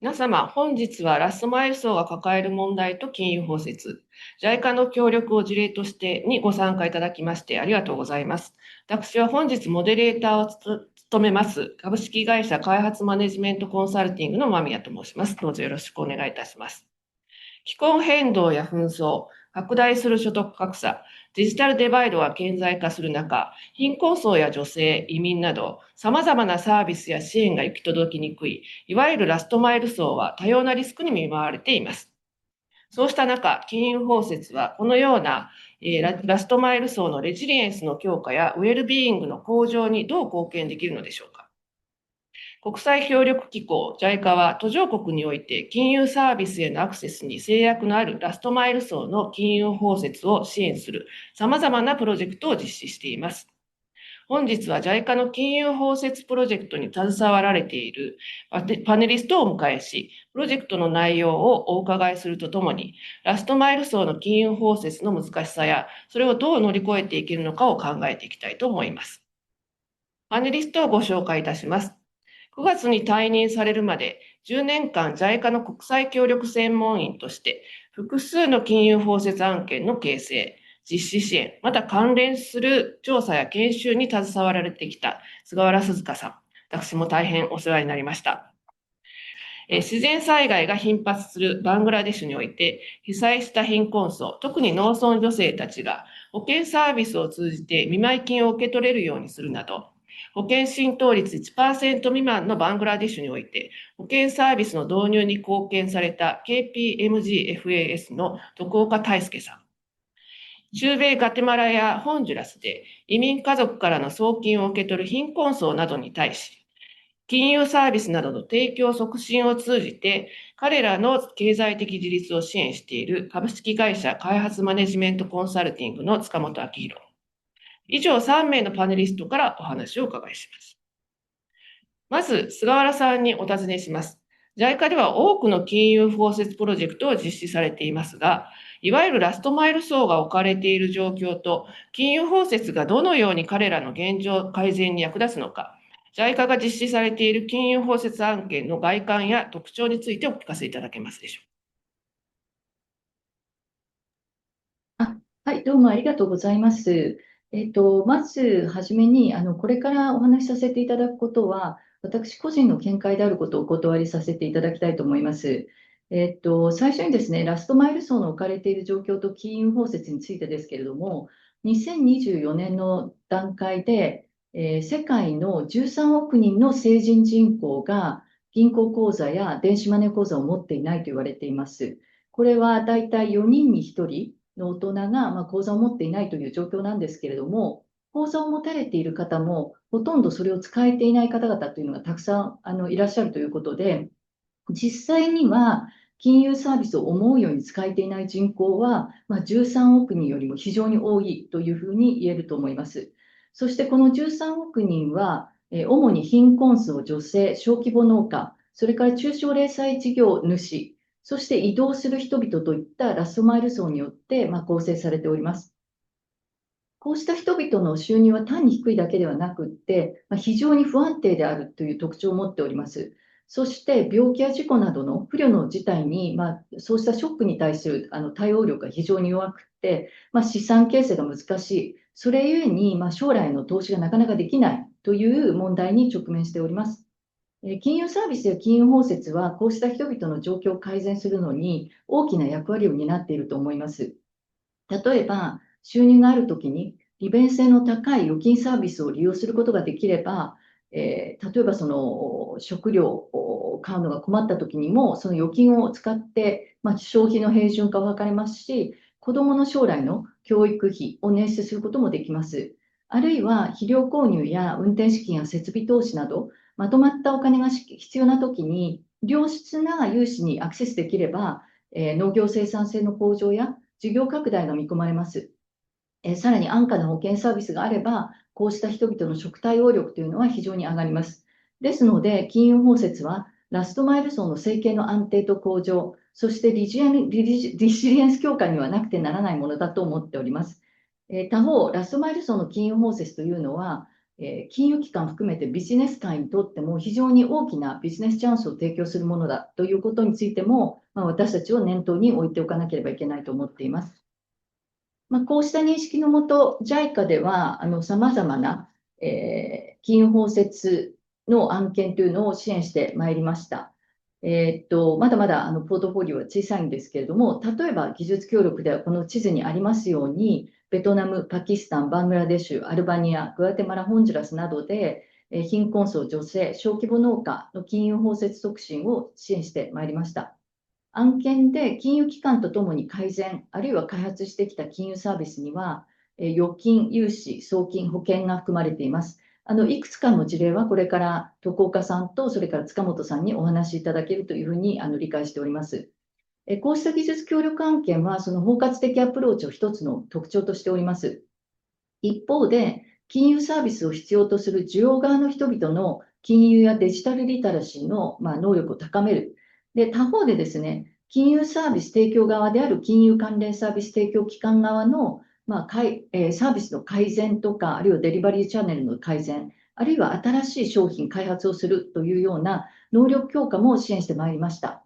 皆様、本日はラストマイル層が抱える問題と金融包摂、JICA の協力を事例としてにご参加いただきましてありがとうございます。私は本日モデレーターを務めます株式会社開発マネジメントコンサルティングの間宮と申します。どうぞよろしくお願いいたします。気候変動や紛争、拡大する所得格差、デジタルデバイドが顕在化する中、貧困層や女性、移民など、様々なサービスや支援が行き届きにくい、いわゆるラストマイル層は多様なリスクに見舞われています。そうした中、金融包摂はこのようなラストマイル層のレジリエンスの強化やウェルビーイングの向上にどう貢献できるのでしょうか。国際協力機構 JICA は途上国において金融サービスへのアクセスに制約のあるラストマイル層の金融包摂を支援する様々なプロジェクトを実施しています。本日は JICA の金融包摂プロジェクトに携わられているパネリストをお迎えし、プロジェクトの内容をお伺いするとともに、ラストマイル層の金融包摂の難しさや、それをどう乗り越えていけるのかを考えていきたいと思います。パネリストをご紹介いたします。9月に退任されるまで10年間 JICA の国際協力専門員として複数の金融包摂案件の形成、実施支援、また関連する調査や研修に携わられてきた菅原鈴香さん。私も大変お世話になりました。自然災害が頻発するバングラデシュにおいて、被災した貧困層、特に農村女性たちが保険サービスを通じて見舞い金を受け取れるようにするなど、保険浸透率1%未満のバングラデシュにおいて、保険サービスの導入に貢献された KPMG-FAS の徳岡大輔さん。中米ガテマラやホンジュラスで移民家族からの送金を受け取る貧困層などに対し、金融サービスなどの提供促進を通じて、彼らの経済的自立を支援している株式会社開発マネジメントコンサルティングの塚本明宏。以上3名のパネリストからお話をお伺いします。まず、菅原さんにお尋ねします。JICA では多くの金融包摂プロジェクトを実施されていますが、いわゆるラストマイル層が置かれている状況と、金融包摂がどのように彼らの現状改善に役立つのか、JICA が実施されている金融包摂案件の外観や特徴についてお聞かせいただけますでしょはい、どうもありがとうございます。まずはじめに、これからお話しさせていただくことは、私個人の見解であることをお断りさせていただきたいと思います。最初にですね、ラストマイル層の置かれている状況と金融包摂についてですけれども、2024年の段階で、世界の13億人の成人人口が銀行口座や電子マネー口座を持っていないと言われています。これはだいたい4人に1人の大人が、口座を持っていないという状況なんですけれども、口座を持たれている方も、ほとんどそれを使えていない方々というのがたくさんいらっしゃるということで、実際には金融サービスを思うように使えていない人口は、13億人よりも非常に多いというふうに言えると思います。そしてこの13億人は、主に貧困層、女性、小規模農家、それから中小零細事業主、そして移動する人々といったラストマイル層によって、構成されております。こうした人々の収入は単に低いだけではなくって、非常に不安定であるという特徴を持っております。そして病気や事故などの不慮の事態に、そうしたショックに対する対応力が非常に弱くて、資産形成が難しい、それゆえに、将来の投資がなかなかできないという問題に直面しております。金融サービスや金融包摂は、こうした人々の状況を改善するのに大きな役割を担っていると思います。例えば、収入があるときに利便性の高い預金サービスを利用することができれば、例えばその食料を買うのが困ったときにも、その預金を使って、消費の平準化を図れますし、子どもの将来の教育費を捻出することもできます。あるいは肥料購入や運転資金や設備投資など、まとまったお金が必要なときに、良質な融資にアクセスできれば、農業生産性の向上や事業拡大が見込まれます。さらに安価な保険サービスがあれば、こうした人々の食対応力というのは非常に上がります。ですので、金融包摂はラストマイル層の生計の安定と向上、そしてリシリエンス強化にはなくてならないものだと思っております。他方、ラストマイル層の金融包摂というのは、金融機関含めてビジネス界にとっても非常に大きなビジネスチャンスを提供するものだということについても、私たちを念頭に置いておかなければいけないと思っています。こうした認識のもと、JICA ではさまざまな、金融包摂の案件というのを支援してまいりました。まだまだポートフォリオは小さいんですけれども、例えば技術協力ではこの地図にありますように、ベトナム、パキスタン、バングラデシュ、アルバニア、グアテマラ、ホンジュラスなどで、貧困層、女性、小規模農家の金融包摂促進を支援してまいりました。案件で金融機関とともに改善、あるいは開発してきた金融サービスには、預金、融資、送金、保険が含まれています。いくつかの事例はこれから徳岡さんとそれから塚本さんにお話しいただけるというふうに理解しております。こうした技術協力案件はその包括的アプローチを一つの特徴としております。一方で、金融サービスを必要とする需要側の人々の金融やデジタルリテラシーの能力を高める。で、他方でですね、金融サービス提供側である金融関連サービス提供機関側の、サービスの改善とか、あるいはデリバリーチャンネルの改善、あるいは新しい商品開発をするというような能力強化も支援してまいりました。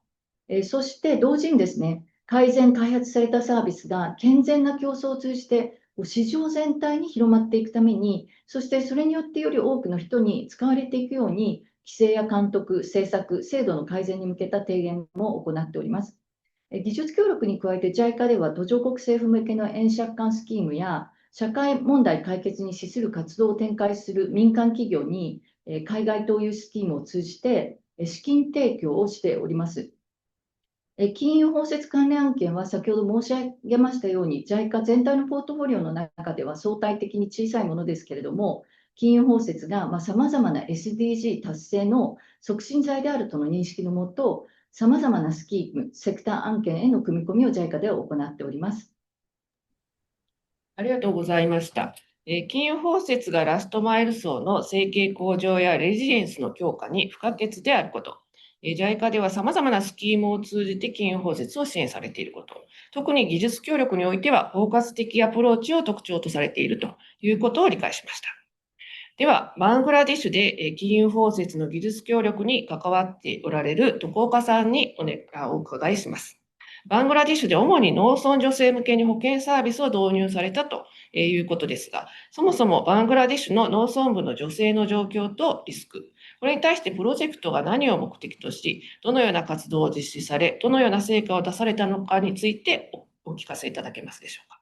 そして同時にですね、改善開発されたサービスが健全な競争を通じて市場全体に広まっていくために、そしてそれによってより多くの人に使われていくように、規制や監督、政策、制度の改善に向けた提言も行っております。技術協力に加えて JICA では途上国政府向けの円借款スキームや社会問題解決に資する活動を展開する民間企業に海外投融資スキームを通じて資金提供をしております。金融包摂関連案件は先ほど申し上げましたように JICA 全体のポートフォリオの中では相対的に小さいものですけれども、金融包摂がさまざまな SDG 達成の促進剤であるとの認識のもと、さまざまなスキーム、セクター案件への組み込みを JICA では行っております。ありがとうございました。金融包摂がラストマイル層の生計向上やレジリエンスの強化に不可欠であること。JICA では様々なスキームを通じて金融包摂を支援されていること。特に技術協力においては包括的アプローチを特徴とされているということを理解しました。では、バングラデシュで金融包摂の技術協力に関わっておられる徳岡さんにお伺いします。バングラデシュで主に農村女性向けに保険サービスを導入されたということですが、そもそもバングラデシュの農村部の女性の状況とリスク、これに対してプロジェクトが何を目的とし、どのような活動を実施され、どのような成果を出されたのかについてお聞かせいただけますでしょうか。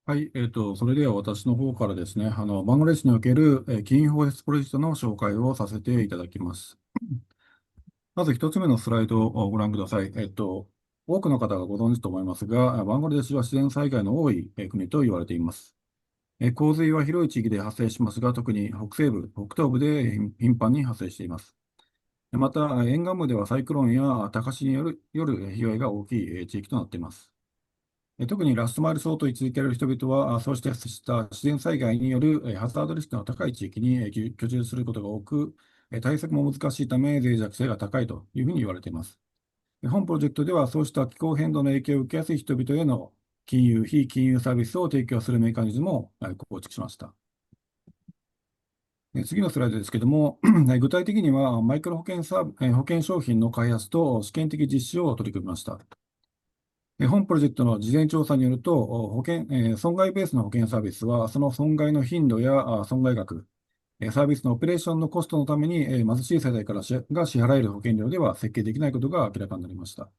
はい、それでは私の方からですね、バングラデシュにおける、金融包摂プロジェクトの紹介をさせていただきます。まず一つ目のスライドをご覧ください。多くの方がご存知と思いますが、バングラデシュは自然災害の多い国と言われています。洪水は広い地域で発生しますが、特に北西部、北東部で頻繁に発生しています。また、沿岸部ではサイクロンや高潮による被害が大きい地域となっています。特にラストマイル層と位置づけられる人々は、そうした自然災害によるハザードリスクの高い地域に居住することが多く、対策も難しいため脆弱性が高いというふうに言われています。本プロジェクトでは、そうした気候変動の影響を受けやすい人々への金融、非金融サービスを提供するメカニズムを構築しました。次のスライドですけれども、具体的にはマイクロ保険商品の開発と試験的実施を取り組みました。本プロジェクトの事前調査によると、損害ベースの保険サービスは、その損害の頻度や損害額、サービスのオペレーションのコストのために、貧しい世帯が支払える保険料では設計できないことが明らかになりました。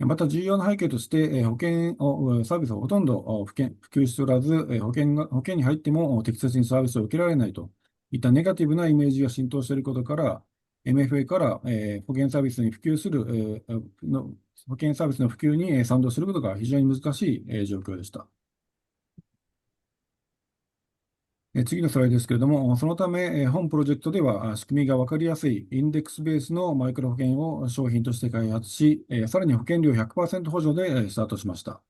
また、重要な背景として、サービスをほとんど普及しておらず、保険に入っても適切にサービスを受けられないといったネガティブなイメージが浸透していることから、MFA から、保険サービスに普及する、保険サービスの普及に賛同することが非常に難しい状況でした。次のスライドですけれども、そのため、本プロジェクトでは仕組みが分かりやすいインデックスベースのマイクロ保険を商品として開発し、さらに保険料100%補助でスタートしました。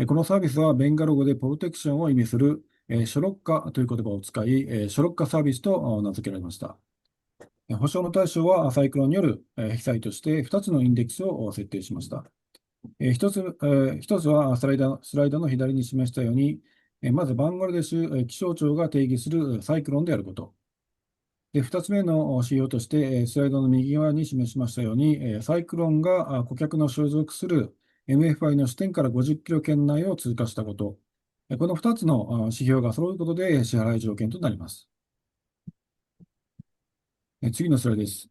このサービスはベンガル語でプロテクションを意味するショロッカという言葉を使い、ショロッカサービスと名付けられました。保証の対象はサイクロンによる被災として2つのインデックスを設定しました。一つはスライドの左に示したように、まずバングラデシュ気象庁が定義するサイクロンであること。で、二つ目の指標として、スライドの右側に示しましたように、サイクロンが顧客の所属する MFI の支点から50キロ圏内を通過したこと。この2つの指標が揃うことで支払い条件となります。次のスライドです。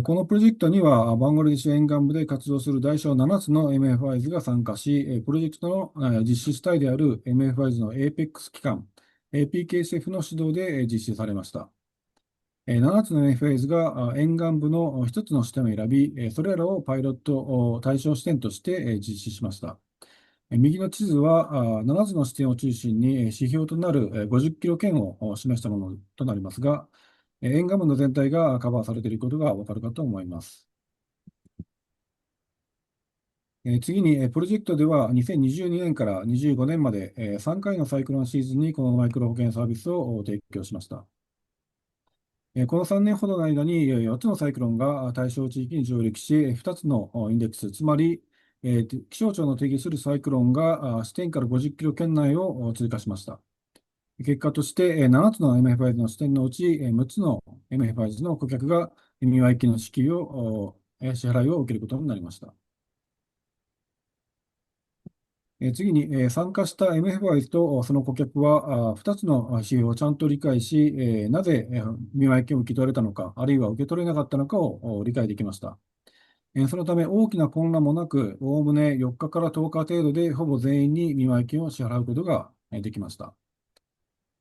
このプロジェクトには、バングラデシュ沿岸部で活動する大小7つの MFIs が参加し、プロジェクトの実施主体である MFIs の APEX 機関、PKSF の指導で実施されました。7つの MFIs が沿岸部の1つの視点を選び、それらをパイロット対象視点として実施しました。右の地図は7つの視点を中心に指標となる50キロ圏を示したものとなりますが、沿岸部の全体がカバーされていることがわかるかと思います。次に、プロジェクトでは2022年から25年まで3回のサイクロンシーズンにこのマイクロ保険サービスを提供しました。この3年ほどの間に4つのサイクロンが対象地域に上陸し、2つのインデックス、つまり気象庁の定義するサイクロンが支点から50キロ圏内を通過しました。結果として7つの MFIs の支点のうち6つの MFIs の顧客が見舞い金の支給を支払いを受けることになりました。次に、参加した MFIs とその顧客は2つの指標をちゃんと理解し、なぜ見舞い金を受け取れたのか、あるいは受け取れなかったのかを理解できました。そのため大きな混乱もなく、おおむね4日から10日程度でほぼ全員に見舞い金を支払うことができました。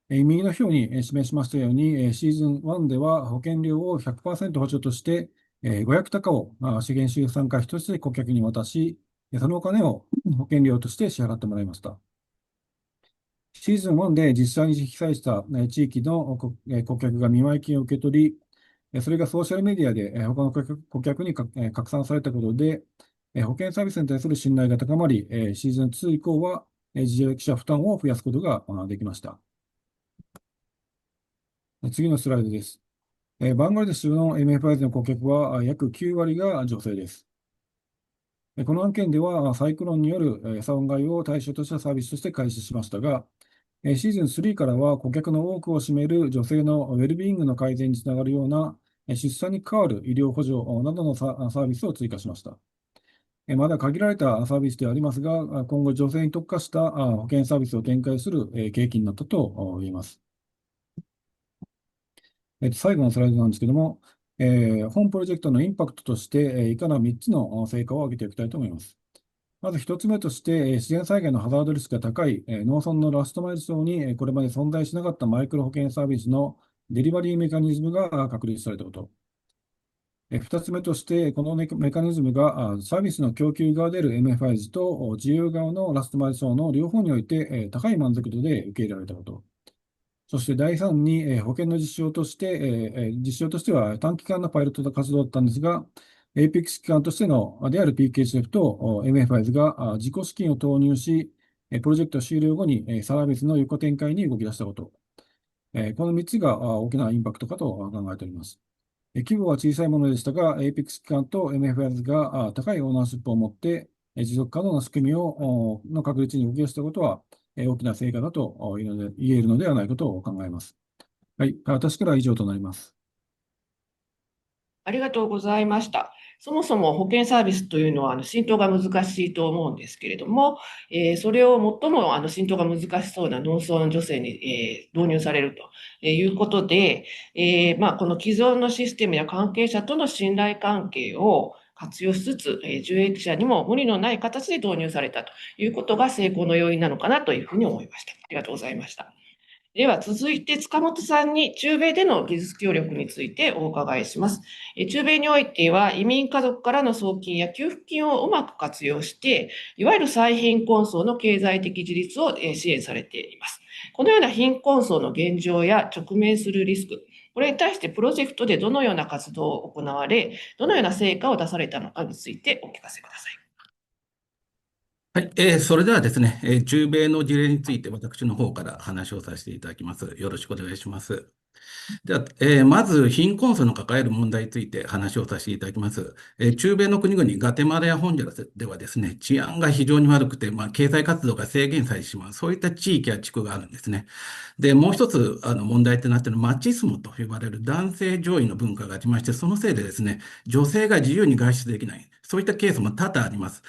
右の表に示しましたように、シーズン1では保険料を 100% 補助として、500高を資源収参加費として顧客に渡し、そのお金を保険料として支払ってもらいました。シーズン1で実際に被災した地域の顧客が見舞い金を受け取り、それがソーシャルメディアで他の顧客に拡散されたことで、保険サービスに対する信頼が高まり、シーズン2以降は自営者負担を増やすことができました。次のスライドです。バングラデシュの MFIs の顧客は約9割が女性です。この案件ではサイクロンによる損害を対象としたサービスとして開始しましたが、シーズン3からは顧客の多くを占める女性のウェルビーイングの改善につながるような出産に関わる医療補助などのサービスを追加しました。まだ限られたサービスではありますが、今後女性に特化した保険サービスを展開する契機になったと言えます。最後のスライドなんですけども、本プロジェクトのインパクトとして、以下の3つの成果を挙げておきたいと思います。まず1つ目として、自然災害のハザードリスクが高い農村のラストマイル層にこれまで存在しなかったマイクロ保険サービスのデリバリーメカニズムが確立されたこと。2つ目として、このメカニズムがサービスの供給側である MFIs と需要側のラストマイル層の両方において高い満足度で受け入れられたこと。そして第3に、保険の実証としては短期間のパイロット活動だったんですが、APEX 機関としてである PKSF と MFIs が自己資金を投入し、プロジェクト終了後にサービスの横展開に動き出したこと。この3つが大きなインパクトかと考えております。規模は小さいものでしたが、APEX 機関と MFIs が高いオーナーシップを持って持続可能な仕組みの確立に動き出したことは、大きな成果だと言えるのではないかと考えます。はい、私からは以上となります。ありがとうございました。そもそも保険サービスというのは浸透が難しいと思うんですけれども、それを最も浸透が難しそうな農村女性に、導入されるということで、この既存のシステムや関係者との信頼関係を活用しつつ、受益者にも無理のない形で導入されたということが成功の要因なのかなというふうに思いました。ありがとうございました。では続いて塚本さんに中米での技術協力についてお伺いします。中米においては移民家族からの送金や給付金をうまく活用して、いわゆる再貧困層の経済的自立を支援されています。このような貧困層の現状や直面するリスク、これに対してプロジェクトでどのような活動を行われ、どのような成果を出されたのかについてお聞かせください。はい、それではですね、中米の事例について私の方から話をさせていただきます。よろしくお願いします。では、まず貧困層の抱える問題について話をさせていただきます。中米の国々、ガテマラやホンジュラスではですね、治安が非常に悪くて、経済活動が制限されてしまう、そういった地域や地区があるんですね。で、もう一つ、問題となっているマチスモと呼ばれる男性上位の文化がありまして、そのせいでですね、女性が自由に外出できない、そういったケースも多々あります。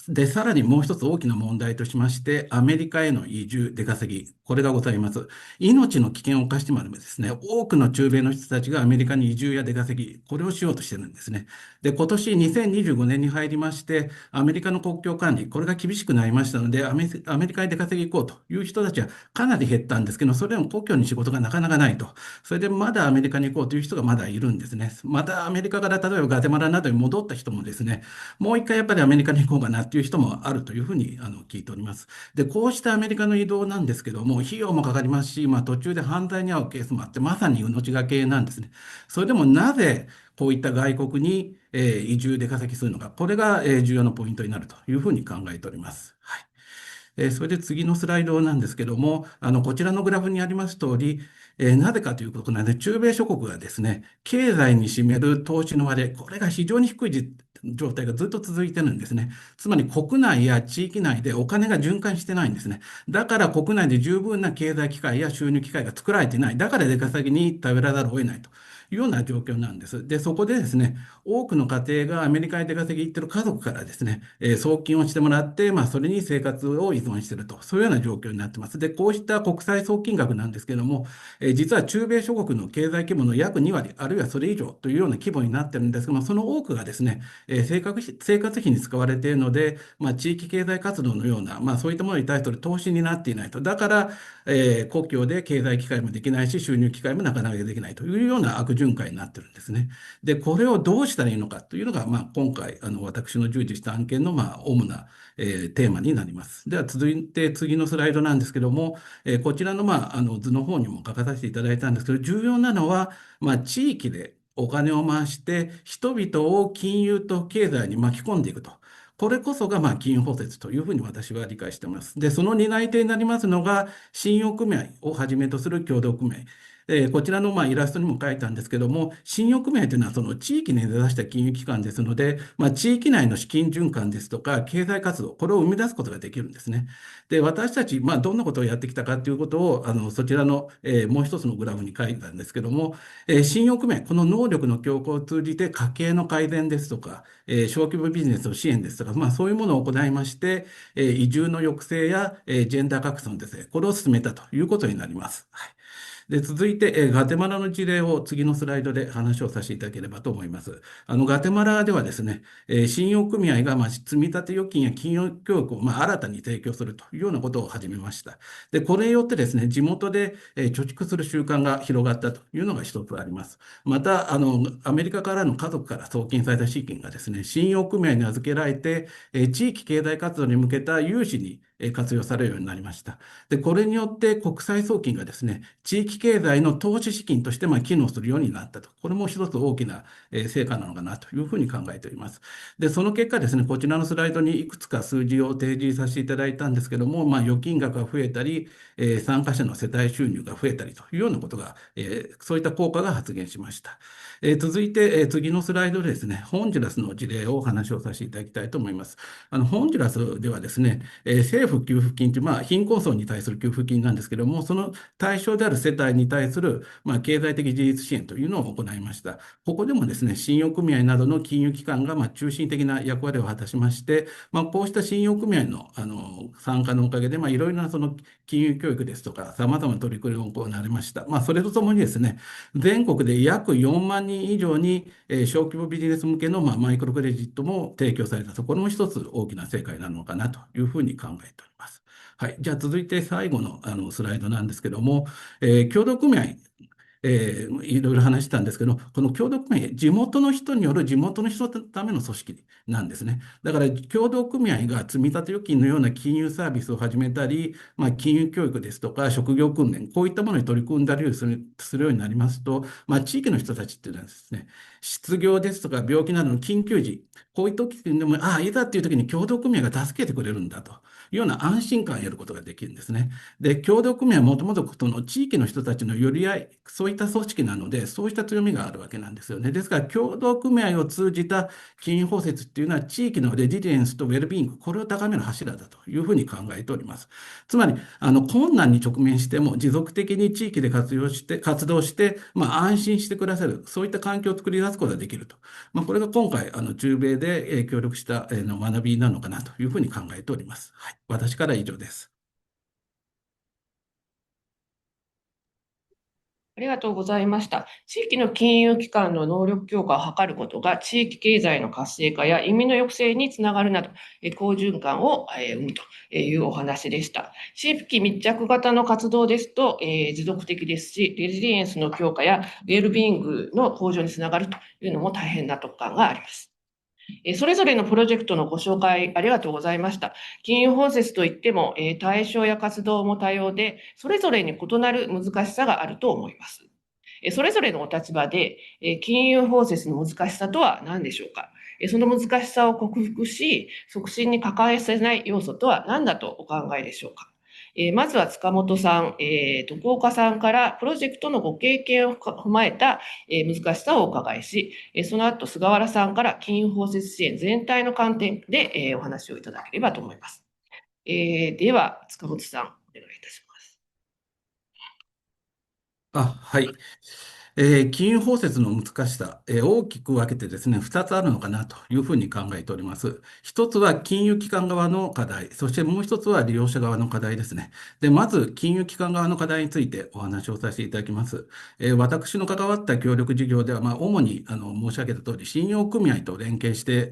で、さらにもう一つ大きな問題としまして、アメリカへの移住、出稼ぎ、これがございます。命の危険を冒してまでもですね、多くの中米の人たちがアメリカに移住や出稼ぎ、これをしようとしてるんですね。で、今年2025年に入りまして、アメリカの国境管理、これが厳しくなりましたので、アメリカに出稼ぎ行こうという人たちはかなり減ったんですけど、それでも故郷に仕事がなかなかないと。それでまだアメリカに行こうという人がまだいるんですね。またアメリカから例えばガテマラなどに戻った人もですね、もう一回やっぱりアメリカに行こうかなっていう人もあるというふうに聞いております。で、こうしたアメリカの移動なんですけども、費用もかかりますし、途中で犯罪に遭うケースもあって、まさに命がけなんですね。それでもなぜこういった外国に移住で稼ぎするのか、これが重要なポイントになるというふうに考えております。はい。それで次のスライドなんですけども、こちらのグラフにあります通り、なぜかということなんで、中米諸国がですね、経済に占める投資の割合、これが非常に低い状態がずっと続いてるんですね。つまり国内や地域内でお金が循環してないんですね。だから国内で十分な経済機会や収入機会が作られていない。だから出稼ぎに頼らざるを得ないというような状況なんです。で、そこでですね、多くの家庭がアメリカに出稼ぎ行ってる家族からですね、送金をしてもらって、それに生活を依存していると、そういうような状況になっています。で、こうした国際送金額なんですけれども、実は中米諸国の経済規模の約2割、あるいはそれ以上というような規模になっているんですが、その多くがですね、生活費に使われているので、地域経済活動のような、そういったものに対する投資になっていないと。だから、故郷で経済機会もできないし、収入機会もなかなかできないというような悪循環になっているんですね。で、これをどうしたらいいのかというのが、今回、私の従事した案件の、主な、テーマになります。では、続いて次のスライドなんですけども、こちらの、図の方にも書かさせていただいたんですけど、重要なのは、地域でお金を回して、人々を金融と経済に巻き込んでいくと。これこそが金融包摂というふうに私は理解しています。で、その担い手になりますのが、信用組合をはじめとする協同組合。こちらのイラストにも書いたんですけども、信用組合というのはその地域に根ざした金融機関ですので、地域内の資金循環ですとか、経済活動、これを生み出すことができるんですね。で、私たち、どんなことをやってきたかということを、そちらの、もう一つのグラフに書いたんですけども、信用組合、この能力の強化を通じて家計の改善ですとか、小規模ビジネスの支援ですとか、そういうものを行いまして、移住の抑制や、ジェンダー格差のですね、これを進めたということになります。はい。で、続いて、ガテマラの事例を次のスライドで話をさせていただければと思います。ガテマラではですね、信用組合が積立預金や金融教育を新たに提供するというようなことを始めました。で、これによってですね、地元で貯蓄する習慣が広がったというのが一つあります。また、アメリカからの家族から送金された資金がですね、信用組合に預けられて、地域経済活動に向けた融資に活用されるようになりました。で、これによって国際送金がですね、地域経済の投資資金として機能するようになったと。これも一つ大きな成果なのかなというふうに考えております。で、その結果ですね、こちらのスライドにいくつか数字を提示させていただいたんですけども、預金額が増えたり、参加者の世帯収入が増えたりというようなことが、そういった効果が発現しました。続いて、次のスライドでですね、ホンジュラスの事例をお話をさせていただきたいと思います。ホンジュラスではですね、政府給付金という、貧困層に対する給付金なんですけども、その対象である世帯に対する、経済的自立支援というのを行いました。ここでもですね、信用組合などの金融機関が、中心的な役割を果たしまして、こうした信用組合の、参加のおかげで、いろいろなその金融教育ですとか、様々な取り組みが行われました。それとともにですね、全国で約4万人以上に、小規模ビジネス向けの、マイクロクレジットも提供されたと、これも一つ大きな成果になるのかなというふうに考えております。はい。じゃあ続いて最後の、スライドなんですけども、協同組合、いろいろ話したんですけど、この協同組合、地元の人による地元の人のための組織なんですね。だから、協同組合が積立預金のような金融サービスを始めたり、金融教育ですとか、職業訓練、こういったものに取り組んだりするようになりますと、地域の人たちっていうのはですね、失業ですとか病気などの緊急時、こういう時でも、いざっていう時に協同組合が助けてくれるんだというような安心感を得ることができるんですね。で、協同組合はもともとその地域の人たちの寄り合い、そういった組織なので、そうした強みがあるわけなんですよね。ですから、協同組合を通じた金融包摂っていうのは、地域のレジリエンスとウェルビーイング、これを高める柱だというふうに考えております。つまり、困難に直面しても、持続的に地域で活動して、安心して暮らせる、そういった環境を作り出すことができると。これが今回、中米で協力した、学びなのかなというふうに考えております。はい。私からは以上です。ありがとうございました。地域の金融機関の能力強化を図ることが地域経済の活性化や移民の抑制につながるなど、好循環を生むというお話でした。地域密着型の活動ですと、持続的ですし、レジリエンスの強化やウェルビーイングの向上につながるというのも大変納得感があります。それぞれのプロジェクトのご紹介ありがとうございました。金融包摂といっても、対象や活動も多様で、それぞれに異なる難しさがあると思います。それぞれのお立場で、金融包摂の難しさとは何でしょうか。その難しさを克服し、促進に欠かせない要素とは何だとお考えでしょうか。まずは塚本さん、徳岡さんからプロジェクトのご経験を踏まえた、難しさをお伺いし、その後、菅原さんから金融包摂支援全体の観点で、お話をいただければと思います。では、塚本さん、お願いいたします。はい。金融包摂の難しさ、大きく分けてですね、2つあるのかなというふうに考えております。1つは金融機関側の課題、そしてもう1つは利用者側の課題ですね。で、まず、金融機関側の課題についてお話をさせていただきます。私の関わった協力事業では、主に申し上げた通り、信用組合と連携して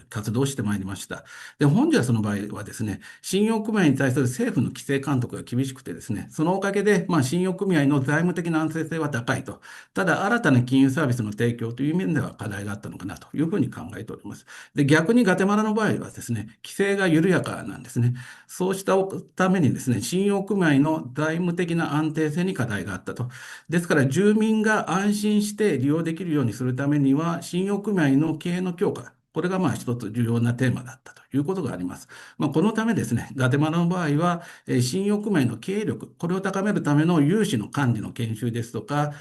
活動してまいりました。で、本日の場合はですね、信用組合に対する政府の規制監督が厳しくてですね、そのおかげで、信用組合の財務的な安定性は高いと。ただ、新たな金融サービスの提供という面では課題があったのかなというふうに考えております。で、逆にガテマラの場合はですね、規制が緩やかなんですね。そうしたためにですね、信用組合の財務的な安定性に課題があったと。ですから、住民が安心して利用できるようにするためには、信用組合の経営の強化、これが一つ重要なテーマだったということがあります。このためですね、ガテマラの場合は、信用組合の経営力、これを高めるための融資の管理の研修ですとか、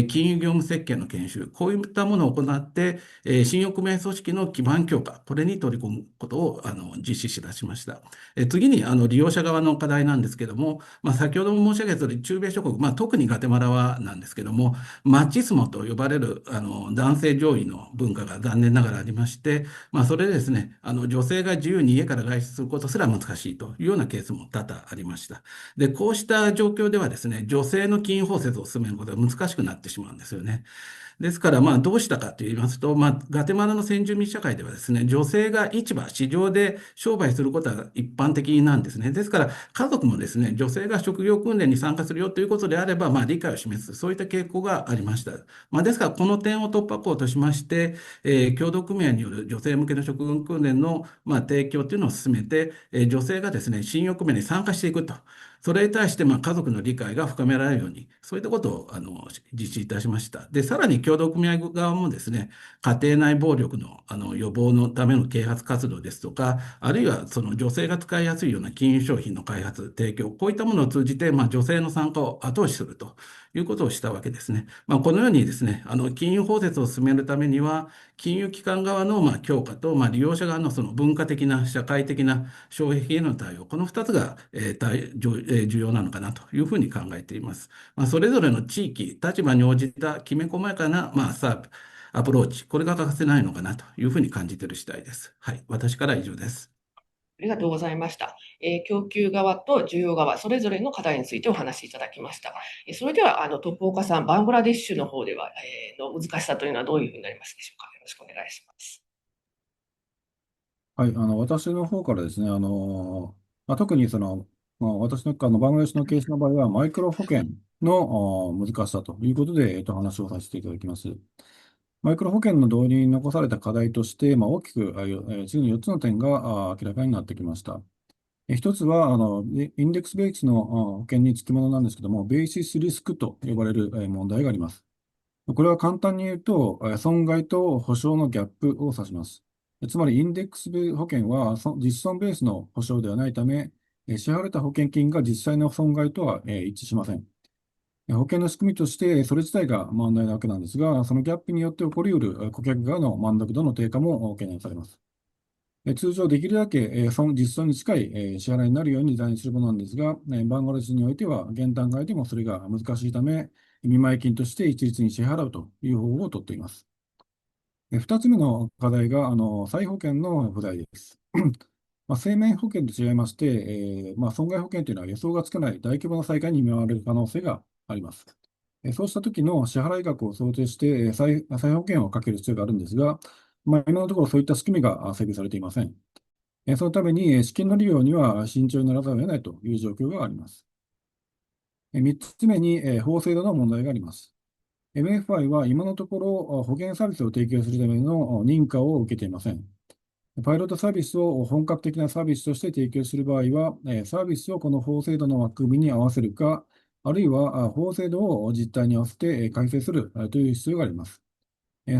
金融業務設計の研修、こういったものを行って、信用組合組織の基盤強化、これに取り込むことを実施しだしました。次に利用者側の課題なんですけども、先ほども申し上げた通り、中米諸国、特にガテマラはなんですけども、マッチスモと呼ばれる男性上位の文化が残念ながらありまして、それでですね、女性が自由に家から外出することすら難しいというようなケースも多々ありました。で、こうした状況ではですね、女性の金融包摂を進めることが難しくなってしまうんですよね。ですから、どうしたかと言いますと、ガテマラの先住民社会ではですね、女性が市場、市場で商売することは一般的なんですね。ですから、家族もですね、女性が職業訓練に参加するよということであれば、理解を示す、そういった傾向がありました。ですから、この点を突破口としまして、協同組合による女性向けの職業訓練の、提供というのを進めて、女性がですね、信用組合に参加していくと。それに対して、家族の理解が深められるように、そういったことを実施いたしました。で、さらに協同組合側もですね、家庭内暴力の予防のための啓発活動ですとか、あるいはその女性が使いやすいような金融商品の開発、提供、こういったものを通じて、女性の参加を後押しするということをしたわけですね。このようにですね、金融包摂を進めるためには、金融機関側の強化と、利用者側のその文化的な、社会的な障壁への対応、この2つが、重要なのかなというふうに考えています。それぞれの地域、立場に応じたきめ細やかな、アプローチ、これが欠かせないのかなというふうに感じている次第です。はい、私からは以上です。ありがとうございました。供給側と需要側、それぞれの課題についてお話しいただきました。それでは、徳岡さん、バングラデシュの方では、の難しさというのはどういうふうになりますでしょうか。よろしくお願いします。はい、私の方からですね、特に私のバングラデシュのケースの場合は、マイクロ保険の難しさということで、話をさせていただきます。マイクロ保険の導入に残された課題として、大きく、次に4つの点が明らかになってきました。一つは、インデックスベースの保険につきものなんですけども、ベーシスリスクと呼ばれる問題があります。これは簡単に言うと、損害と保証のギャップを指します。つまり、インデックス保険は実損ベースの保証ではないため、支払われた保険金が実際の損害とは一致しません。保険の仕組みとして、それ自体が問題なわけなんですが、そのギャップによって起こり得る顧客側の満足度の低下も懸念されます。通常、できるだけ実損に近い支払いになるようにデザインするものなんですが、バングラデシュにおいては、現段階でもそれが難しいため、見舞金として一律に支払うという方法をとっています。2つ目の課題が、再保険の不在です。生命保険と違いまして、損害保険というのは予想がつかない大規模な災害に見舞われる可能性があります。そうした時の支払い額を想定して、再保険をかける必要があるんですが、今のところそういった仕組みが整備されていません。そのために、資金の利用には慎重にならざるを得ないという状況があります。3つ目に、法制度の問題があります。MFI は今のところ保険サービスを提供するための認可を受けていません。パイロットサービスを本格的なサービスとして提供する場合は、サービスをこの法制度の枠組みに合わせるか、あるいは法制度を実態に合わせて改正するという必要があります。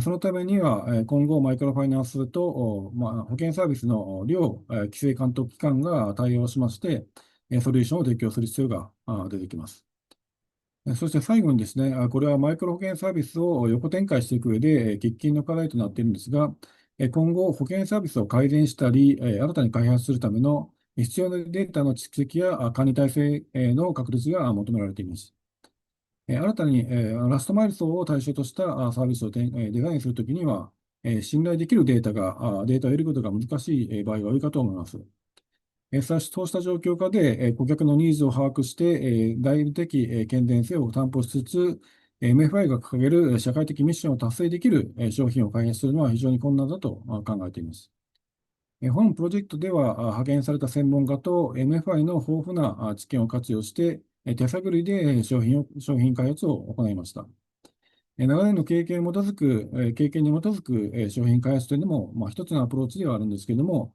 そのためには、今後、マイクロファイナンスと、保険サービスの両規制監督機関が対応しまして、ソリューションを提供する必要が出てきます。そして最後にですね、これはマイクロ保険サービスを横展開していく上で、喫緊の課題となっているんですが、今後、保険サービスを改善したり、新たに開発するための必要なデータの蓄積や管理体制の確立が求められています。新たにラストマイル層を対象としたサービスをデザインするときには、信頼できるデータを得ることが難しい場合が多いかと思います。そうした状況下で、顧客のニーズを把握して、外部的健全性を担保しつつ、MFI が掲げる社会的ミッションを達成できる商品を開発するのは非常に困難だと考えています。本プロジェクトでは派遣された専門家と MFI の豊富な知見を活用して、手探りで商品開発を行いました。長年の経験に基づく商品開発というのも、一つのアプローチではあるんですけれども、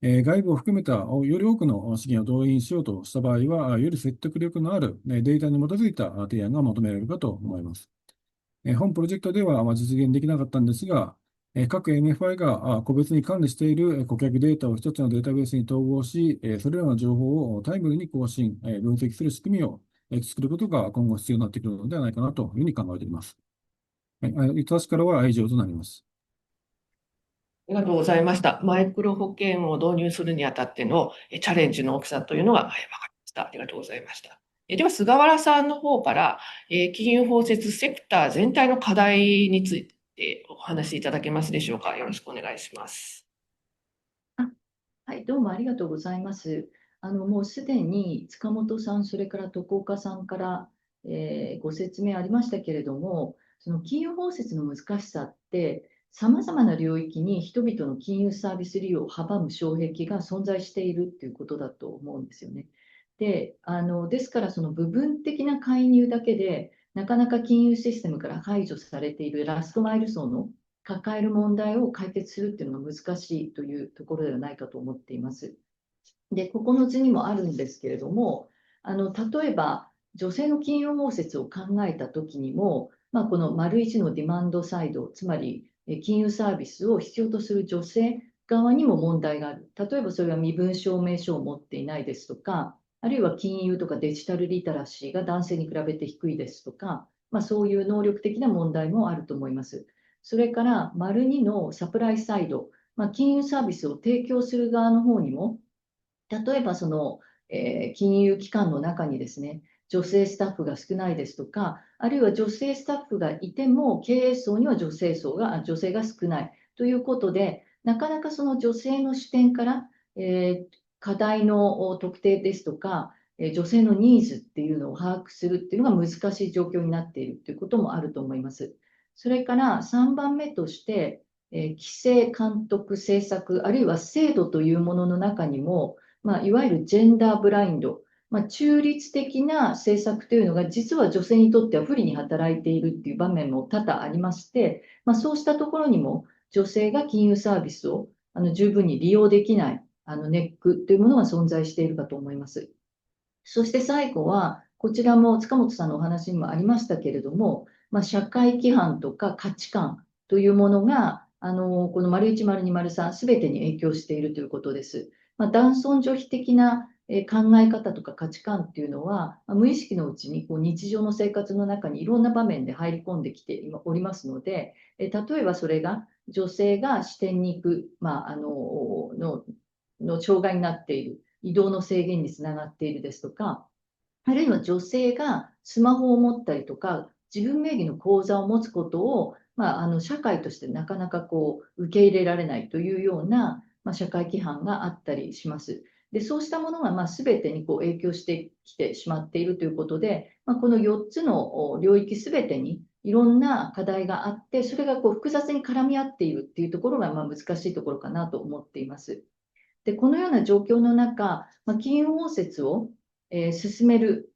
外部を含めたより多くの資源を動員しようとした場合は、より説得力のあるデータに基づいた提案が求められるかと思います。本プロジェクトでは実現できなかったんですが、各 MFI が個別に管理している顧客データを一つのデータベースに統合し、それらの情報をタイムリーに更新、分析する仕組みを作ることが今後必要になってくるのではないかなというふうに考えています。私からは以上となります。ありがとうございました。マイクロ保険を導入するにあたってのチャレンジの大きさというのが分かりました。ありがとうございました。では、菅原さんの方から、金融包摂セクター全体の課題についてお話しいただけますでしょうか。よろしくお願いします。はい、どうもありがとうございます。もうすでに塚本さん、それから徳岡さんから、ご説明ありましたけれども、その金融包摂の難しさって、さまざまな領域に人々の金融サービス利用を阻む障壁が存在しているということだと思うんですよね。ですから、その部分的な介入だけで、なかなか金融システムから排除されているラストマイル層の抱える問題を解決するっていうのが難しいというところではないかと思っています。で、ここの図にもあるんですけれども、例えば女性の金融包摂を考えたときにも、この丸1のディマンドサイド、つまり金融サービスを必要とする女性側にも問題がある。例えばそれは身分証明書を持っていないですとか、あるいは金融とかデジタルリテラシーが男性に比べて低いですとか、そういう能力的な問題もあると思います。それから丸2のサプライサイド、金融サービスを提供する側の方にも、例えば金融機関の中にですね、女性スタッフが少ないですとか、あるいは女性スタッフがいても経営層には女性が少ないということで、なかなかその女性の視点から、課題の特定ですとか、女性のニーズっていうのを把握するっていうのが難しい状況になっているということもあると思います。それから3番目として、規制、監督、政策、あるいは制度というものの中にも、いわゆるジェンダーブラインド、中立的な政策というのが実は女性にとっては不利に働いているっていう場面も多々ありまして、そうしたところにも女性が金融サービスを十分に利用できないネックというものが存在しているかと思います。そして最後は、こちらも塚本さんのお話にもありましたけれども、社会規範とか価値観というものが、この丸1、丸2、丸3、すべてに影響しているということです。男尊女卑的な考え方とか価値観っていうのは、無意識のうちにこう日常の生活の中にいろんな場面で入り込んできておりますので、例えばそれが女性が支店に行く、障害になっている、移動の制限につながっているですとか、あるいは女性がスマホを持ったりとか、自分名義の口座を持つことを、社会としてなかなかこう受け入れられないというような、社会規範があったりします。で、そうしたものが全てにこう影響してきてしまっているということで、この4つの領域全てにいろんな課題があって、それがこう複雑に絡み合っているっていうところが難しいところかなと思っています。で、このような状況の中、金融包摂を進める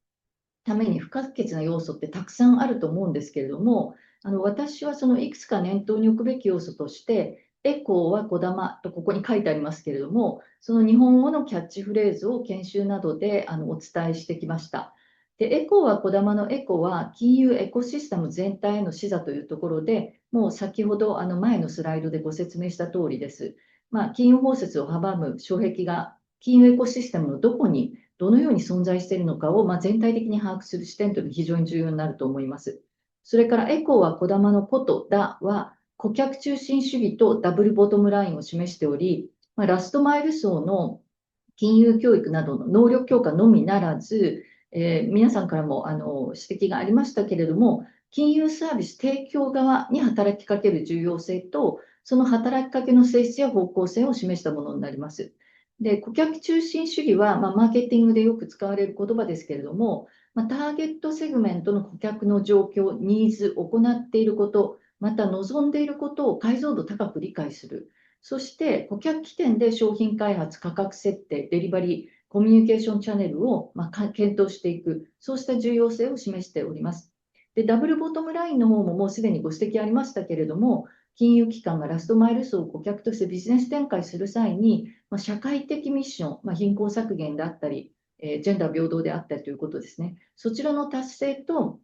ために不可欠な要素ってたくさんあると思うんですけれども、私はそのいくつか念頭に置くべき要素として、エコーはこだまとここに書いてありますけれども、その日本語のキャッチフレーズを研修などでお伝えしてきました。で、エコーはこだまのエコは金融エコシステム全体への視座というところで、もう先ほど前のスライドでご説明した通りです。金融包摂を阻む障壁が金融エコシステムのどこにどのように存在しているのかを、全体的に把握する視点というのが非常に重要になると思います。それからエコーはこだまのコとダは顧客中心主義とダブルボトムラインを示しており、ラストマイル層の金融教育などの能力強化のみならず、皆さんからも指摘がありましたけれども、金融サービス提供側に働きかける重要性と、その働きかけの性質や方向性を示したものになります。で、顧客中心主義は、マーケティングでよく使われる言葉ですけれども、ターゲットセグメントの顧客の状況、ニーズ、行っていること、また望んでいることを解像度高く理解する。そして顧客起点で商品開発、価格設定、デリバリー、コミュニケーションチャンネルを検討していく、そうした重要性を示しております。で、ダブルボトムラインの方ももうすでにご指摘ありましたけれども、金融機関がラストマイル層を顧客としてビジネス展開する際に、社会的ミッション、貧困削減であったり、ジェンダー平等であったりということですね。そちらの達成と、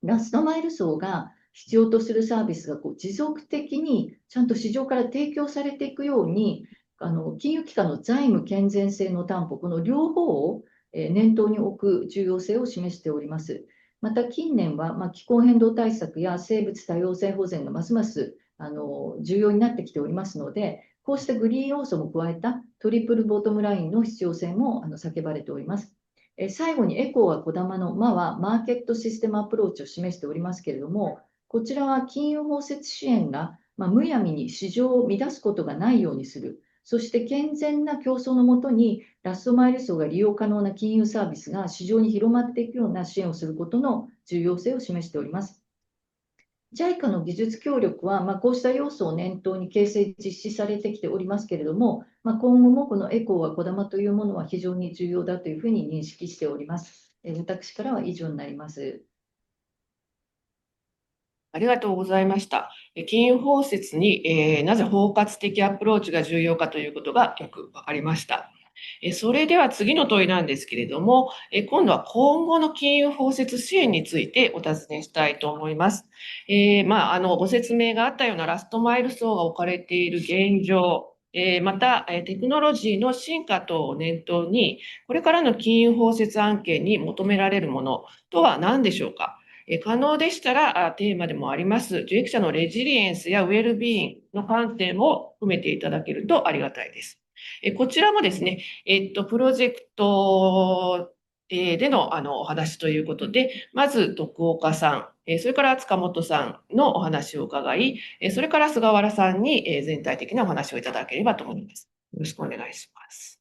ラストマイル層が必要とするサービスが持続的にちゃんと市場から提供されていくように、金融機関の財務健全性の担保、この両方を念頭に置く重要性を示しております。また近年は、気候変動対策や生物多様性保全がますます重要になってきておりますので、こうしたグリーン要素も加えたトリプルボトムラインの必要性も叫ばれております。最後にエコーはこだまのマはマーケットシステムアプローチを示しておりますけれども、こちらは金融包摂支援が、むやみに市場を乱すことがないようにする。そして健全な競争のもとにラストマイル層が利用可能な金融サービスが市場に広まっていくような支援をすることの重要性を示しております。JICA の技術協力は、こうした要素を念頭に形成実施されてきておりますけれども、今後もこのエコーはこだまというものは非常に重要だというふうに認識しております。私からは以上になります。ありがとうございました。金融包摂に、なぜ包括的アプローチが重要かということがよく分かりました。それでは次の問いなんですけれども、今度は今後の金融包摂支援についてお尋ねしたいと思います。ご説明があったようなラストマイル層が置かれている現状、また、テクノロジーの進化等を念頭に、これからの金融包摂案件に求められるものとは何でしょうか。可能でしたら、テーマでもあります、受益者のレジリエンスやウェルビーイングの観点を含めていただけるとありがたいです。こちらもですね、プロジェクトでのお話ということで、まず徳岡さん、それから塚本さんのお話を伺い、それから菅原さんに全体的なお話をいただければと思います。よろしくお願いします。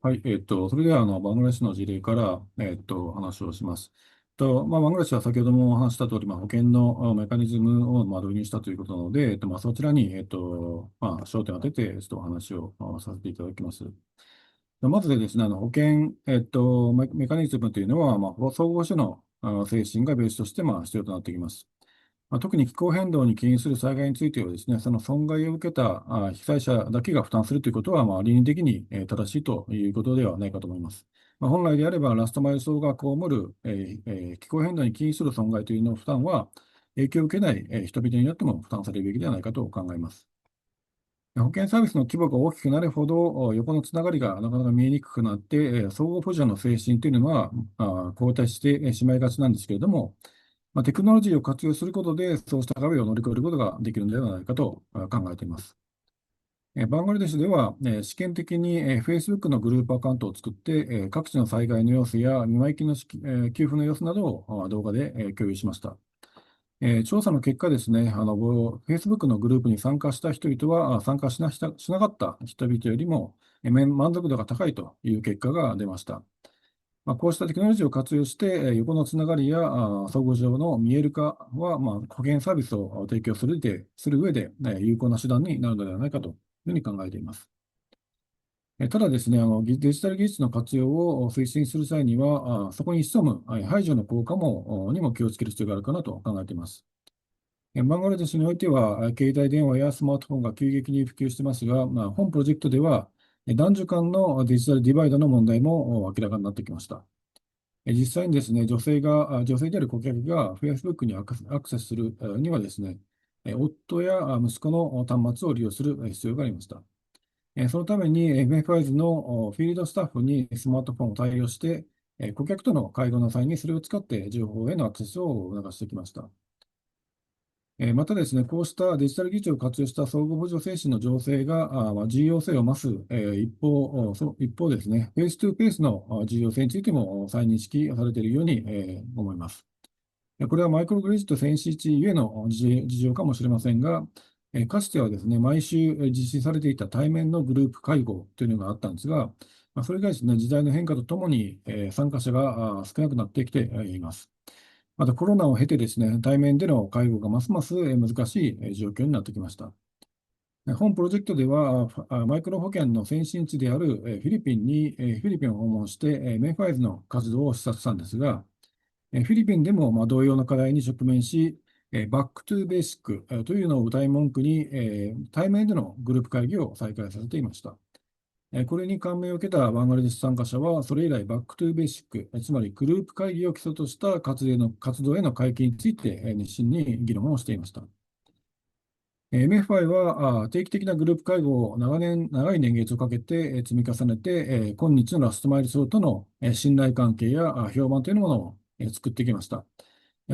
はい、それでは、バングラデシュの事例から、話をします。バングラデシュは先ほどもお話しした通り、保険のメカニズムを、導入したということなので、そちらに、焦点を当てて、お話をさせていただきます。まずでですね、保険、メカニズムというのは、総合種の精神がベースとして、必要となってきます。特に気候変動に起因する災害についてはですね、その損害を受けた被災者だけが負担するということは、倫理的に正しいということではないかと思います。本来であれば、ラストマイル層が被る気候変動に起因する損害というの負担は、影響を受けない人々によっても負担されるべきではないかと考えます。保険サービスの規模が大きくなるほど、横のつながりがなかなか見えにくくなって、相互補助の精神というのは後退してしまいがちなんですけれども、テクノロジーを活用することで、そうした壁を乗り越えることができるのではないかと考えています。バングラデシュでは、試験的にFacebook のグループアカウントを作って、各地の災害の様子や見舞い金の給付の様子などを動画で共有しました。調査の結果ですね、Facebook のグループに参加した人々は、参加しなかった人々よりも、満足度が高いという結果が出ました。こうしたテクノロジーを活用して、横のつながりや相互上の見える化は、保険サービスを提供する上で、有効な手段になるのではないかというふうに考えています。ただですね、デジタル技術の活用を推進する際には、そこに潜む排除の効果にも気をつける必要があるかなと考えています。バングラデシュにおいては、携帯電話やスマートフォンが急激に普及していますが、本プロジェクトでは、男女間のデジタルディバイドの問題も明らかになってきました。実際にですね、女性である顧客が Facebook にアクセスするにはですね、夫や息子の端末を利用する必要がありました。そのために MFIs のフィールドスタッフにスマートフォンを対応して、顧客との会話の際にそれを使って情報へのアクセスを促してきました。またですね、こうしたデジタル技術を活用した相互補助精神の醸成が重要性を増す一方ですね、フェイストゥフェイスの重要性についても再認識されているように思います。これはマイクロクレジット先進地ゆえの事情かもしれませんが、かつてはですね、毎週実施されていた対面のグループ会合というのがあったんですが、それがですね、時代の変化とともに参加者が少なくなってきています。またコロナを経てですね、対面での会合がますます難しい状況になってきました。本プロジェクトでは、マイクロ保険の先進地であるフィリピンを訪問して、メンファイズの活動を視察したんですが、フィリピンでも同様の課題に直面し、バックトゥーベーシックというのを謳い文句に、対面でのグループ会議を再開させていました。これに感銘を受けたバングラデシュ参加者は、それ以来、バックトゥーベーシック、つまりグループ会議を基礎とした活動への回帰について、熱心に議論をしていました。MFI は定期的なグループ会合を長い年月をかけて積み重ねて、今日のラストマイル層との信頼関係や評判というものを作ってきました。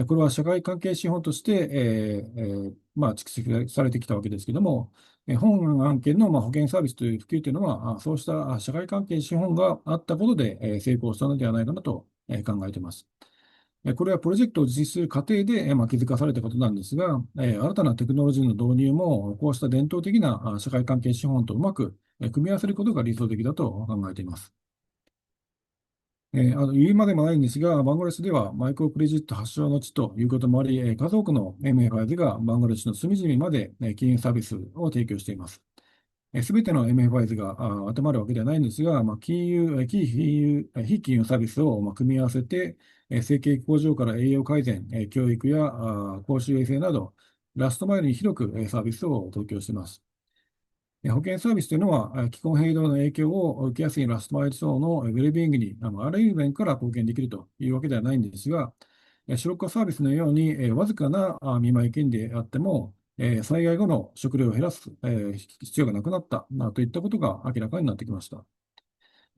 これは社会関係資本として、蓄積されてきたわけですけれども、本案件の保険サービスという普及というのは、そうした社会関係資本があったことで成功したのではないかなと考えています。これはプロジェクトを実施する過程で気づかされたことなんですが、新たなテクノロジーの導入も、こうした伝統的な社会関係資本とうまく組み合わせることが理想的だと考えています。言うまでもないんですが、バングラデシュではマイクロクレジット発祥の地ということもあり、数多くの MFIs がバングラデシュの隅々まで金融サービスを提供しています。すべての MFIs が当てはまるわけではないんですが、非金融サービスを組み合わせて、生計向上から栄養改善、教育や公衆衛生など、ラストマイルに広くサービスを提供しています。保険サービスというのは、気候変動の影響を受けやすいラストマイル層のウェルビーイングにあらゆる面から貢献できるというわけではないんですが、主力化サービスのように、わずかな見舞い金であっても、災害後の食料を減らす必要がなくなったといったことが明らかになってきました。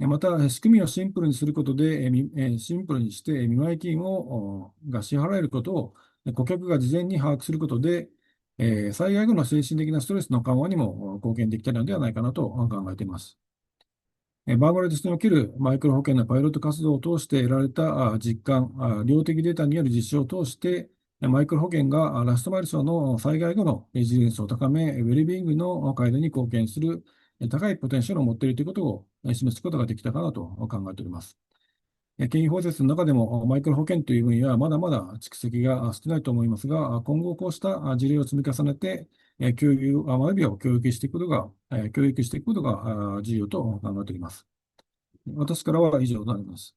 また、仕組みをシンプルにすることで、シンプルにして見舞い金が支払えることを顧客が事前に把握することで、災害後の精神的なストレスの緩和にも貢献できたのではないかなと考えています。バングラデシュにおけるマイクロ保険のパイロット活動を通して得られた実感、量的データによる実証を通して、マイクロ保険がラストマイル層の災害後のレジリエンスを高め、ウェルビーイングの改善に貢献する高いポテンシャルを持っているということを示すことができたかなと考えております。金融包摂の中でもマイクロ保険という分野はまだまだ蓄積が少ないと思いますが、今後こうした事例を積み重ねて、学びを教育していくことが重要と考えております。私からは以上となります。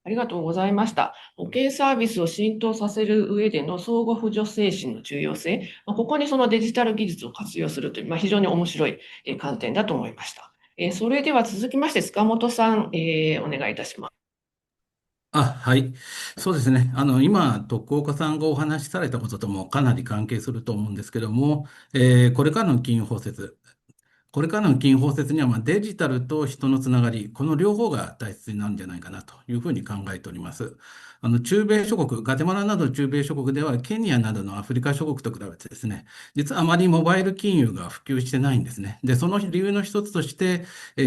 ありがとうございました。保険サービスを浸透させる上での相互扶助精神の重要性、ここにそのデジタル技術を活用するという、非常に面白い観点だと思いました。それでは続きまして、塚本さん、お願いいたします。はい。そうですね。今、徳岡さんがお話しされたことともかなり関係すると思うんですけども、これからの金融包摂、これからの金融包摂には、デジタルと人のつながり、この両方が大切になるんじゃないかなというふうに考えております。中米諸国、ガテマラなどの中米諸国では、ケニアなどのアフリカ諸国と比べてですね、実はあまりモバイル金融が普及してないんですね。で、その理由の一つとして、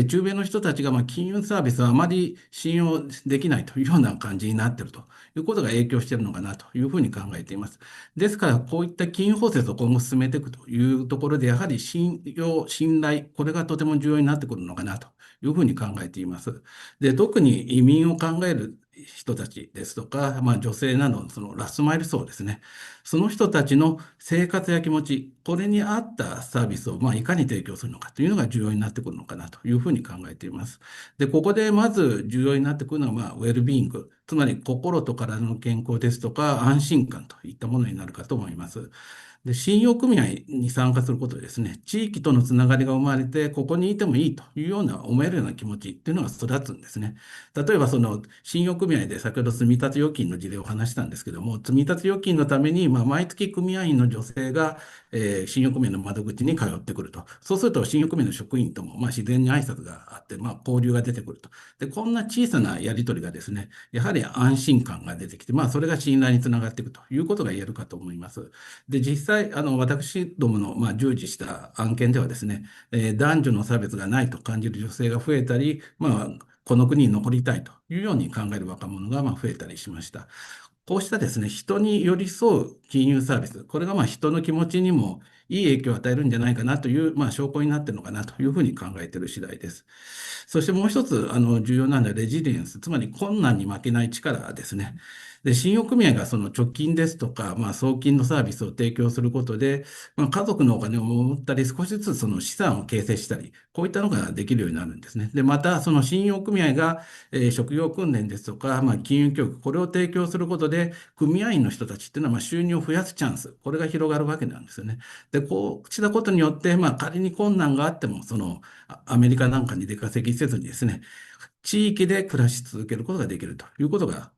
中米の人たちが金融サービスをあまり信用できないというような感じになっているということが影響しているのかなというふうに考えています。ですから、こういった金融包摂を今後進めていくというところで、やはり信用、信頼、これがとても重要になってくるのかなというふうに考えています。で、特に移民を考える人たちですとか、女性などのそのラストマイル層ですね。その人たちの生活や気持ち、これに合ったサービスをいかに提供するのかというのが重要になってくるのかなというふうに考えています。で、ここでまず重要になってくるのは、ウェルビーイング、つまり心と体の健康ですとか、安心感といったものになるかと思います。で、信用組合に参加することでですね、地域とのつながりが生まれて、ここにいてもいいというような思えるような気持ちっていうのが育つんですね。例えば、その信用組合で先ほど積立預金の事例を話したんですけども、積立預金のために、毎月組合員の女性が、信用組合の窓口に通ってくると。そうすると、信用組合の職員とも、自然に挨拶があって、交流が出てくると。で、こんな小さなやり取りがですね、やはり安心感が出てきて、それが信頼につながっていくということが言えるかと思います。で、実際、私どもの、従事した案件ではですね、男女の差別がないと感じる女性が増えたり、この国に残りたいというように考える若者が増えたりしました。こうしたですね、人に寄り添う金融サービス、これが人の気持ちにもいい影響を与えるんじゃないかなという、証拠になっているのかなというふうに考えている次第です。そしてもう一つ、重要なのはレジリエンス、つまり困難に負けない力ですね。で、信用組合がその貯金ですとか、送金のサービスを提供することで、家族のお金を守ったり、少しずつその資産を形成したり、こういったのができるようになるんですね。で、また、その信用組合が、職業訓練ですとか、金融教育、これを提供することで、組合員の人たちっていうのは、収入を増やすチャンス、これが広がるわけなんですよね。で、こうしたことによって、仮に困難があっても、アメリカなんかに出稼ぎせずにですね、地域で暮らし続けることができるということが、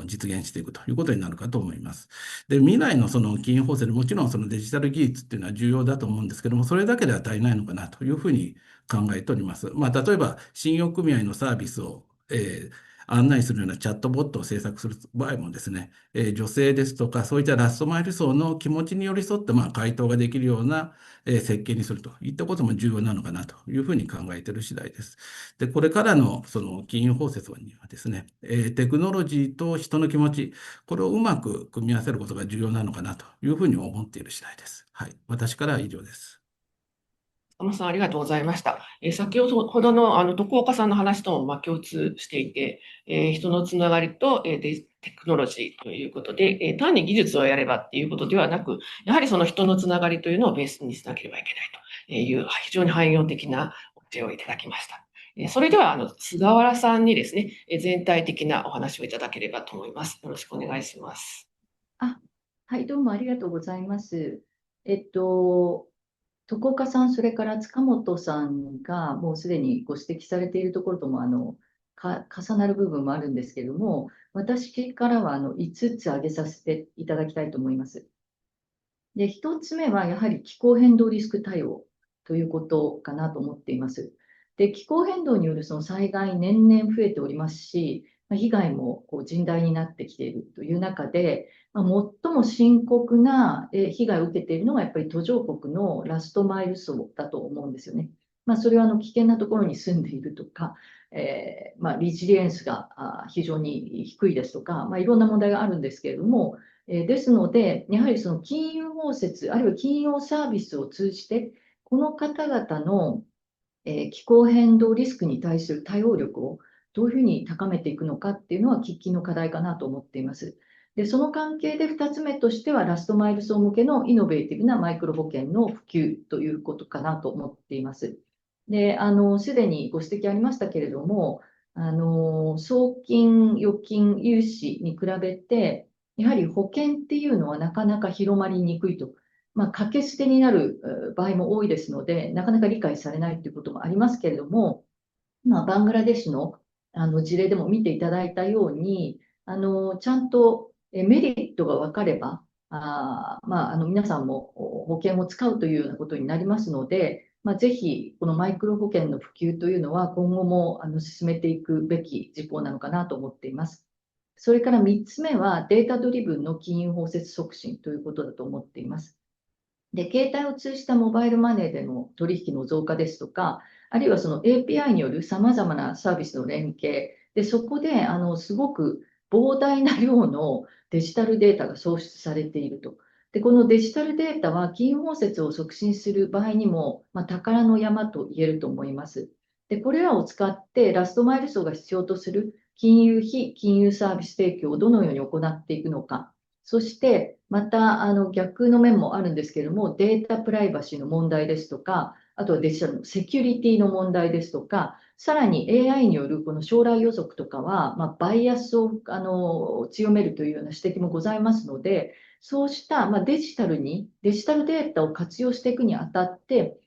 実現していくということになるかと思います。で、未来のその金融法制でもちろんそのデジタル技術っていうのは重要だと思うんですけども、それだけでは足りないのかなというふうに考えております。例えば、信用組合のサービスを、案内するようなチャットボットを制作する場合もですね、女性ですとか、そういったラストマイル層の気持ちに寄り添って、回答ができるような、設計にするといったことも重要なのかなというふうに考えている次第です。で、これからのその金融包摂にはですね、テクノロジーと人の気持ち、これをうまく組み合わせることが重要なのかなというふうに思っている次第です。はい。私からは以上です。佐野さん、ありがとうございました。先ほどの徳岡さんの話とも共通していて、人のつながりと、テクノロジーということで、単に技術をやればっていうことではなく、やはりその人のつながりというのをベースにしなければいけないという非常に汎用的なお知恵をいただきました。それでは、菅原さんにですね、全体的なお話をいただければと思います。よろしくお願いします。はい、どうもありがとうございます。徳岡さん、それから塚本さんがもうすでにご指摘されているところとも重なる部分もあるんですけれども、私からは5つ挙げさせていただきたいと思います。で、1つ目はやはり気候変動リスク対応ということかなと思っています。で、気候変動によるその災害、年々増えておりますし、被害も甚大になってきているという中で、最も深刻な被害を受けているのがやっぱり途上国のラストマイル層だと思うんですよね。それは危険なところに住んでいるとか、リジリエンスが非常に低いですとか、いろんな問題があるんですけれども、ですので、やはりその金融包摂、あるいは金融サービスを通じて、この方々の気候変動リスクに対する対応力をどういうふうに高めていくのかっていうのは喫緊の課題かなと思っています。で、その関係で2つ目としては、ラストマイル層向けのイノベーティブなマイクロ保険の普及ということかなと思っています。で、すでにご指摘ありましたけれども、送金、預金、融資に比べて、やはり保険っていうのはなかなか広まりにくいと。掛け捨てになる場合も多いですので、なかなか理解されないということもありますけれども、バングラデシュの、事例でも見ていただいたように、ちゃんとメリットが分かれば、皆さんも保険を使うというようなことになりますので、ぜひこのマイクロ保険の普及というのは今後も進めていくべき事項なのかなと思っています。それから3つ目はデータドリブンの金融包摂促進ということだと思っています。で、携帯を通じたモバイルマネーでの取引の増加ですとか、あるいはその API によるさまざまなサービスの連携で、そこですごく膨大な量のデジタルデータが創出されていると。で、このデジタルデータは金融包摂を促進する場合にも、宝の山と言えると思います。で、これらを使ってラストマイル層が必要とする金融非金融サービス提供をどのように行っていくのか。そして、また逆の面もあるんですけれども、データプライバシーの問題ですとか、あとはデジタルのセキュリティの問題ですとか、さらに AI によるこの将来予測とかは、バイアスを強めるというような指摘もございますので、そうした、デジタルデジタルデータを活用していくにあたって、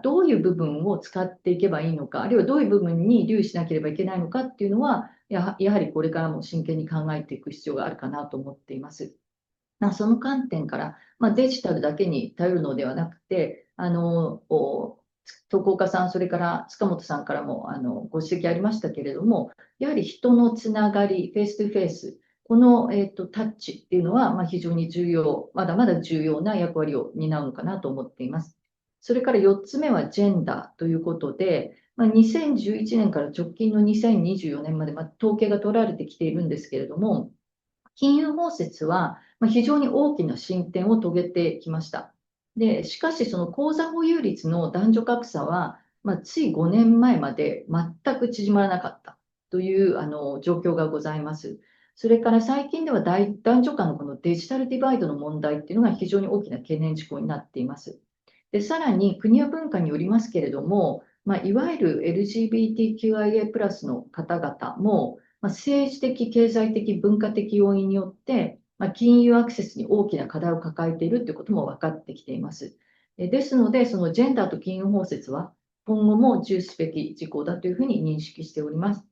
どういう部分を使っていけばいいのか、あるいはどういう部分に留意しなければいけないのかっていうのは、やはりこれからも真剣に考えていく必要があるかなと思っています。その観点から、デジタルだけに頼るのではなくて、徳岡さん、それから塚本さんからもご指摘ありましたけれども、やはり人のつながり、フェイストゥフェイス、この、タッチっていうのは、非常に重要、まだまだ重要な役割を担うのかなと思っています。それから4つ目はジェンダーということで、2011年から直近の2024年まで、統計が取られてきているんですけれども、金融包摂は非常に大きな進展を遂げてきました。で、しかしその口座保有率の男女格差は、つい5年前まで全く縮まらなかったという状況がございます。それから最近では男女間のこのデジタルディバイドの問題っていうのが非常に大きな懸念事項になっています。で、さらに国や文化によりますけれども、いわゆる LGBTQIA+ の方々も、政治的、経済的、文化的要因によって、金融アクセスに大きな課題を抱えているということも分かってきています。ですので、そのジェンダーと金融包摂は今後も重視すべき事項だというふうに認識しております。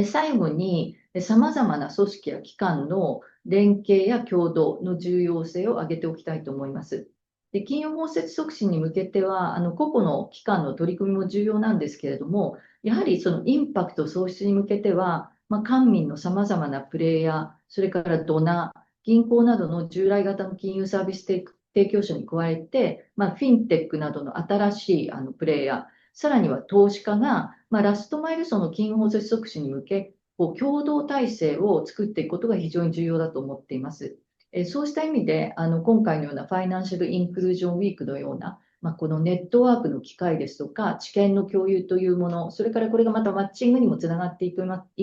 最後に、さまざまな組織や機関の連携や協働の重要性を挙げておきたいと思います。で、金融包摂促進に向けては、個々の機関の取り組みも重要なんですけれども、やはりそのインパクト創出に向けては、官民のさまざまなプレイヤー、それからドナー、銀行などの従来型の金融サービス提供者に加えて、フィンテックなどの新しいプレイヤー、さらには投資家が、ラストマイル層の金融包摂促進に向け、共同体制を作っていくことが非常に重要だと思っています。そうした意味で、今回のようなファイナンシャルインクルージョンウィークのような、このネットワークの機会ですとか、知見の共有というもの、それからこれがまたマッチングにもつながってい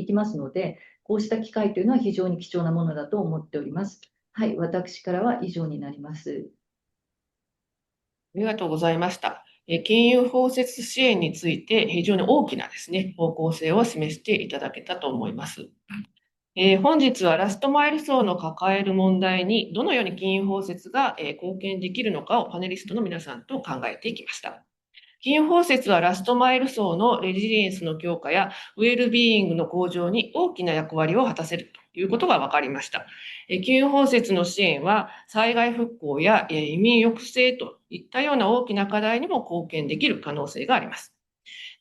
きますので、こうした機会というのは非常に貴重なものだと思っております。はい、私からは以上になります。ありがとうございました。金融包摂支援について非常に大きなですね、方向性を示していただけたと思います。本日はラストマイル層の抱える問題にどのように金融包摂が貢献できるのかをパネリストの皆さんと考えていきました。金融包摂はラストマイル層のレジリエンスの強化やウェルビーイングの向上に大きな役割を果たせるということが分かりました。金融包摂の支援は災害復興や移民抑制といったような大きな課題にも貢献できる可能性があります。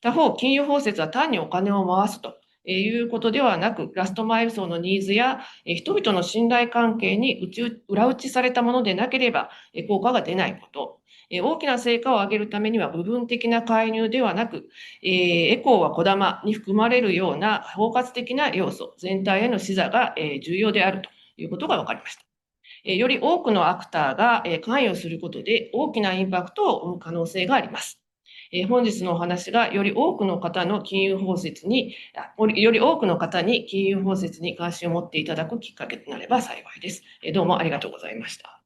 他方、金融包摂は単にお金を回すということではなく、ラストマイル層のニーズや人々の信頼関係に裏打ちされたものでなければ効果が出ないこと。大きな成果を上げるためには部分的な介入ではなく、エコーは小玉に含まれるような包括的な要素、全体への視座が重要であるということが分かりました。より多くのアクターが関与することで大きなインパクトを生む可能性があります。本日のお話がより多くの方に金融包摂に関心を持っていただくきっかけとなれば幸いです。どうもありがとうございました。